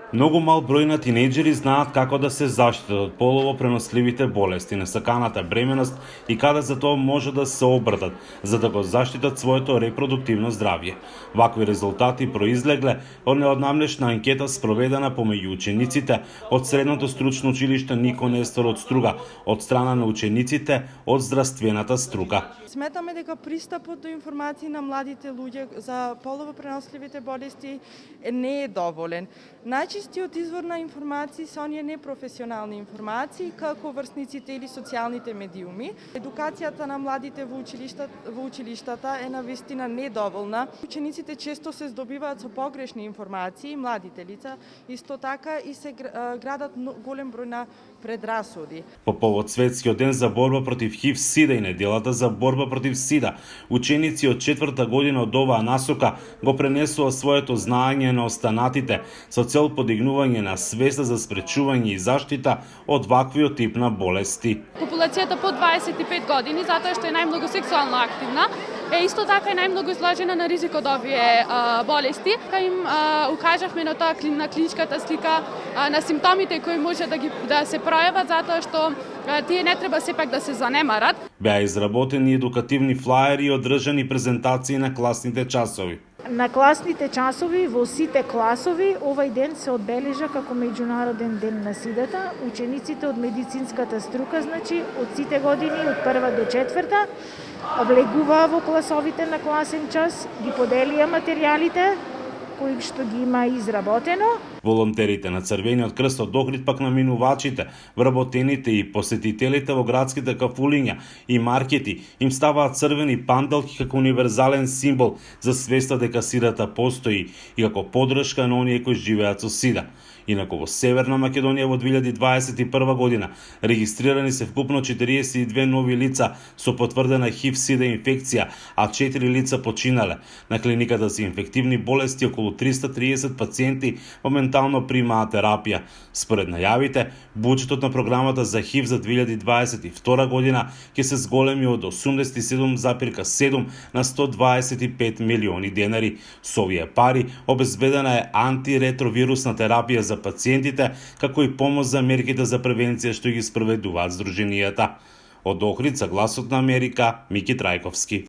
Многу мал број на тинејџери знаат како да се заштитат од полово преносливите болести, несаканата бременост и каде за тоа може да се обратат, за да го заштитат своето репродуктивно здравје. Вакви резултати произлегле од неоднамнешна анкета спроведена помеѓу учениците од Средното стручно училиште Нико Нестор од Струга, од страна на учениците од здравствената струка. Сметаме дека пристапот до информации на младите луѓе за полово преносливите болести не е доволен. Најчистиот извор на информации се оние непрофесионални информации, како врсниците или социјалните медиуми. Едукацијата на младите во училиштата е навистина недоволна. Учениците често се здобиваат со погрешни информации, младите лица, исто така и се градат голем број на предрасуди. По повод Светскиот ден за борба против ХИВ-СИДА и неделата за борба против СИДА, ученици од 4-та година од оваа насока го пренесува своето знаење на останатите со цел подигнување на свеста за спречување и заштита од ваквиот тип на болести. Популацијата под 25 години, затоа што е најмногу сексуално активна, е исто така и најмногу изложена на ризик од овие болести. Им укажавме на тоа на клиничката слика на симптомите кои може да се пројават, затоа што тие не треба сепак да се занемарат. Беа изработени едукативни флаери и одржани презентации на класните часови. На класните часови во сите класови овај ден се одбележа како меѓународен ден на сидата. Учениците од медицинската струка, значи од сите години од 1 до 4 влегуваа во класовите на класен час, ги поделија материјалите кои што ги има изработено. Волонтерите на Црвениот крст од Охрид пак на минувачите, вработените и посетителите во градските кафулиња и маркети им ставаат црвени пандалки како универзален символ за свеста дека сидата постои и како поддршка на оние кои живеат со сида. Инаку во Северна Македонија во 2021 година регистрирани се вкупно 42 нови лица со потврдена ХИВ-СИДА инфекција, а 4 лица починале. На клиниката за инфективни болести околу 330 пациенти моментално примаат терапија. Според најавите, буџетот на програмата за ХИВ за 2022 година ќе се зголеми од 87,7 на 125 милиони денари. Со овие пари обезбедена е антиретровирусна терапија за пациентите, како и помош за мерките за превенција што ги спроведуваат здруженијата. Од Охрид за Гласот на Америка, Мики Трајковски.